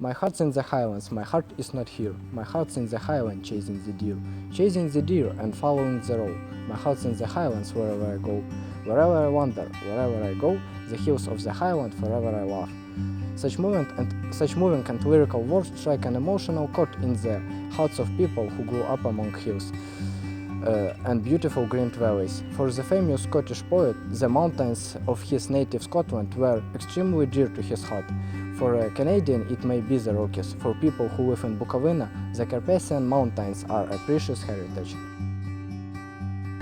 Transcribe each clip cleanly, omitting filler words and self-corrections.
My heart's in the highlands, my heart is not here. My heart's in the highland, chasing the deer. Chasing the deer and following the road. My heart's in the highlands, wherever I go. Wherever I wander, wherever I go, the hills of the highland forever I love. Such moving and lyrical words strike an emotional chord in the hearts of people who grew up among hills and beautiful green valleys. For the famous Scottish poet, the mountains of his native Scotland were extremely dear to his heart. For a Canadian, it may be the Rockies. For people who live in Bukovina, the Carpathian Mountains are a precious heritage.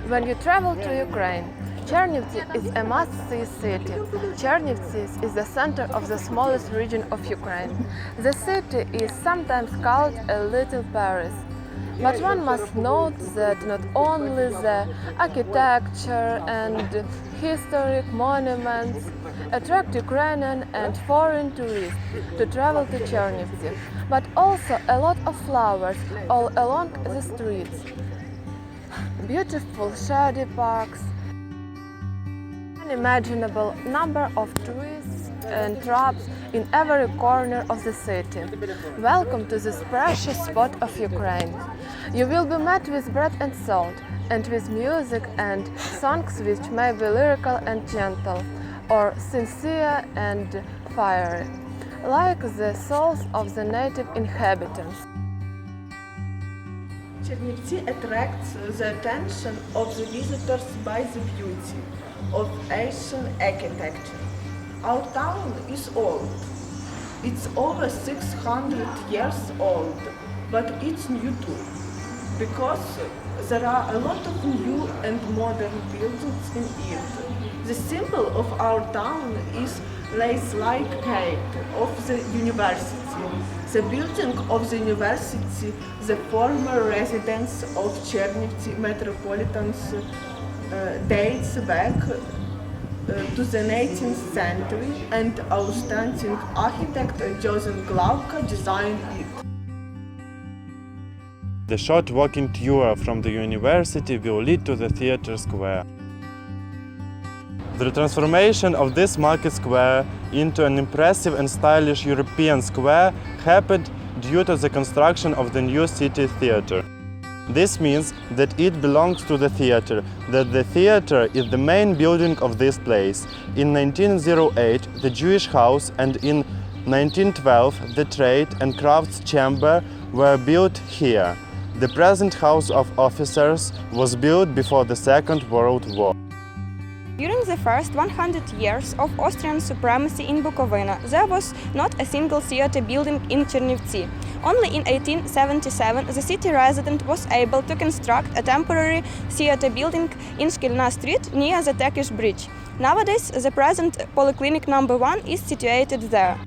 When you travel to Ukraine, Чернівці is a must-see city. Чернівці is the center of the smallest region of Ukraine. The city is sometimes called a little Paris. But one must note that not only the architecture and historic monuments attract Ukrainian and foreign tourists to travel to Чернівці, but also a lot of flowers all along the streets. Beautiful shady parks, unimaginable number of trees and shrubs in every corner of the city. Welcome to this precious spot of Ukraine. You will be met with bread and salt, and with music and songs which may be lyrical and gentle, or sincere and fiery, like the souls of the native inhabitants. Чернівці attracts the attention of the visitors by the beauty of Asian architecture. Our town is old. It's over 600 years old, but it's new too, because there are a lot of new and modern buildings in it. The symbol of our town is lace-like gate of the university. The building of the university, the former residence of Чернівці Metropolitans, dates back to the 19th century, and outstanding architect Joseph Glauca designed it. The short walking tour from the university will lead to the theater square. The transformation of this market square into an impressive and stylish European square happened due to the construction of the new city theater. This means that it belongs to the theater, that the theater is the main building of this place. In 1908, the Jewish house, and in 1912, the trade and crafts chamber were built here. The present House of Officers was built before the Second World War. During the first 100 years of Austrian supremacy in Bukovina, there was not a single theater building in Чернівці. Only in 1877 the city resident was able to construct a temporary theater building in Шкільна Street near the Turkish Bridge. Nowadays, the present Polyclinic No. 1 is situated there.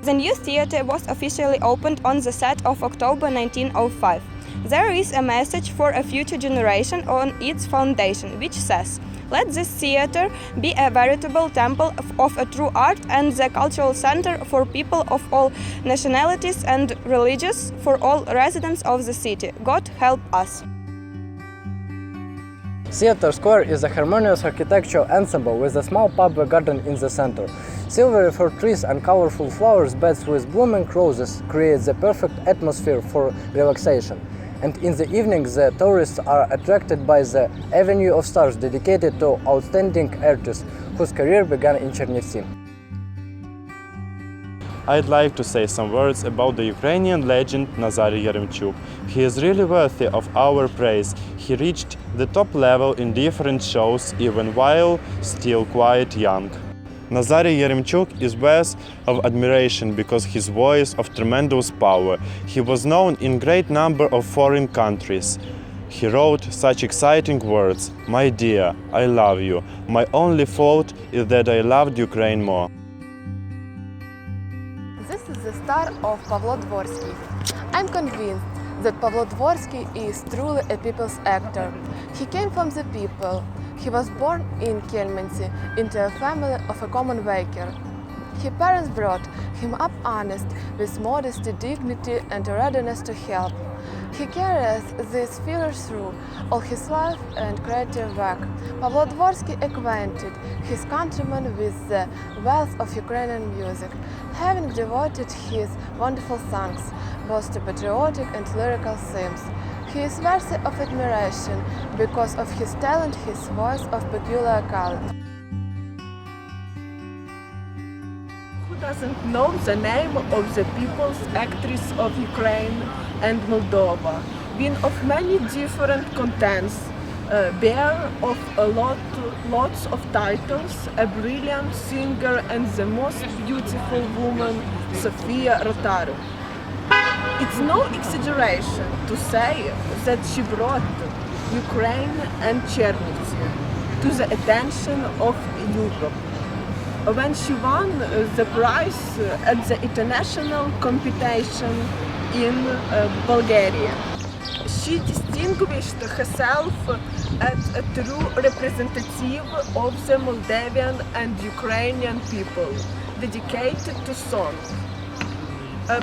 The new theater was officially opened on the 3rd of October 1905. There is a message for a future generation on its foundation, which says, "Let this theater be a veritable temple of a true art and the cultural center for people of all nationalities and religions, for all residents of the city. God help us." Theater Square is a harmonious architectural ensemble with a small public garden in the center. Silvery fir trees and colorful flowers beds with blooming roses create the perfect atmosphere for relaxation. And in the evening, the tourists are attracted by the Avenue of Stars dedicated to outstanding artists whose career began in Чернівці. I'd like to say some words about the Ukrainian legend Nazary Yeremchuk. He is really worthy of our praise. He reached the top level in different shows even while still quite young. Nazary Yeremchuk is worthy of admiration because his voice of tremendous power. He was known in great number of foreign countries. He wrote such exciting words, "My dear, I love you. My only fault is that I loved Ukraine more." This is the star of Pavlo Dvorsky. I'm convinced that Pavlo Dvorsky is truly a people's actor. He came from the people. He was born in Kelmency into a family of a common worker. His parents brought him up honest, with modesty, dignity and a readiness to help. He carries these feelings through all his life and creative work. Pavlo Dvorsky acquainted his countrymen with the wealth of Ukrainian music, having devoted his wonderful songs both to patriotic and lyrical themes. He is worthy of admiration because of his talent, his voice of peculiar quality. Who doesn't know the name of the people's actress of Ukraine and Moldova, being of many different contents, bare of lots of titles, a brilliant singer and the most beautiful woman, Sofia Rotaru. It's no exaggeration to say that she brought Ukraine and Chernivtsi to the attention of Europe. When she won the prize at the international competition in Bulgaria, she distinguished herself as a true representative of the Moldavian and Ukrainian people, dedicated to song.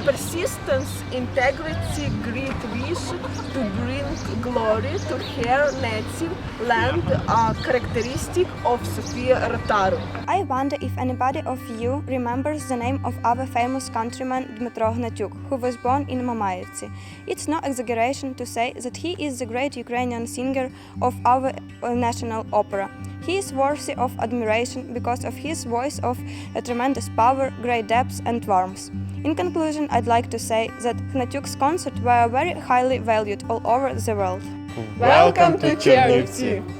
Persistence, integrity, great wish to bring glory to her native land are characteristic of Sofia Rotaru. I wonder if anybody of you remembers the name of our famous countryman Dmytro Gnatyuk, who was born in Mamaevci. It's no exaggeration to say that he is the great Ukrainian singer of our national opera. He is worthy of admiration because of his voice of a tremendous power, great depth and warmth. In conclusion, I'd like to say that Gnatyuk's concerts were very highly valued all over the world. Welcome to Чернівці!